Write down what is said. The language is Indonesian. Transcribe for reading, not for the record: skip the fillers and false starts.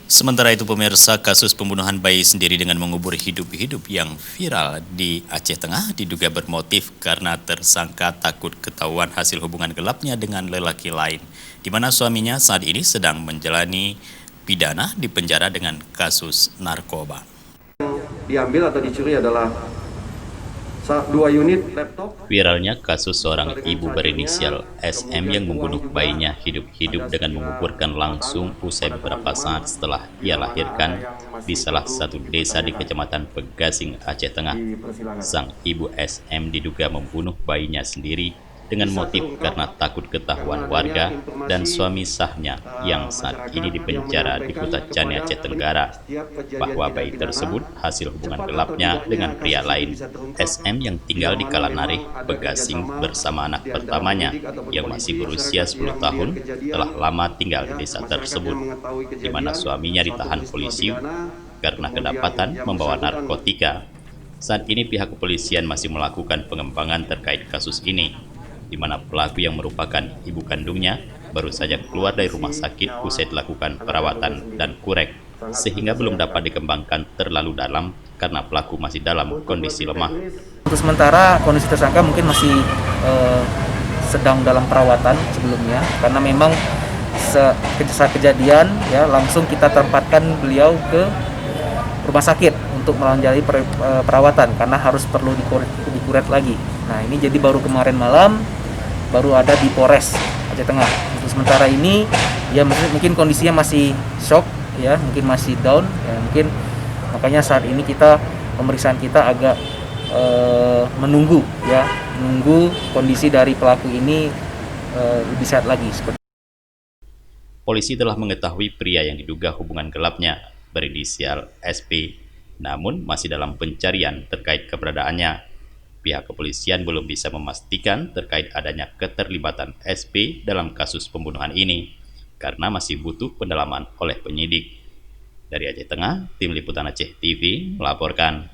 Sementara itu pemirsa, kasus pembunuhan bayi sendiri dengan mengubur hidup-hidup yang viral di Aceh Tengah diduga bermotif karena tersangka takut ketahuan hasil hubungan gelapnya dengan lelaki lain, di mana suaminya saat ini sedang menjalani pidana di penjara dengan kasus narkoba. Diambil atau dicuri adalah 2 unit laptop. Viralnya kasus seorang ibu berinisial SM yang membunuh bayinya hidup-hidup dengan menguburkan langsung usai beberapa saat setelah ia lahirkan di salah satu desa di Kecamatan Pegasing, Aceh Tengah. Sang ibu SM diduga membunuh bayinya sendiri dengan motif karena takut ketahuan warga dan suami sahnya yang saat ini dipenjara di Kuta Cani, Aceh Tenggara, bahwa bayi tersebut hasil hubungan gelapnya dengan pria lain. SM yang tinggal di Kalanarih, Pegasing bersama anak pertamanya yang masih berusia 10 tahun telah lama tinggal di desa tersebut, di mana suaminya ditahan polisi karena kedapatan membawa narkotika. Saat ini pihak kepolisian masih melakukan pengembangan terkait kasus ini, di mana pelaku yang merupakan ibu kandungnya baru saja keluar dari rumah sakit usai dilakukan perawatan dan kurek, sehingga belum dapat dikembangkan terlalu dalam karena pelaku masih dalam kondisi lemah. Untuk sementara kondisi tersangka mungkin masih sedang dalam perawatan sebelumnya, karena memang saat kejadian ya langsung kita tempatkan beliau ke rumah sakit untuk menjalani perawatan karena harus perlu dikuret lagi. Nah ini jadi baru kemarin malam baru ada di Polres Aceh Tengah. Untuk sementara ini ya mungkin kondisinya masih shock ya, mungkin masih down ya, mungkin makanya saat ini pemeriksaan kita agak menunggu kondisi dari pelaku ini lebih sehat lagi. Polisi telah mengetahui pria yang diduga hubungan gelapnya berinisial SP, namun masih dalam pencarian terkait keberadaannya. Pihak kepolisian belum bisa memastikan terkait adanya keterlibatan SP dalam kasus pembunuhan ini, karena masih butuh pendalaman oleh penyidik. Dari Aceh Tengah, Tim Liputan Aceh TV melaporkan.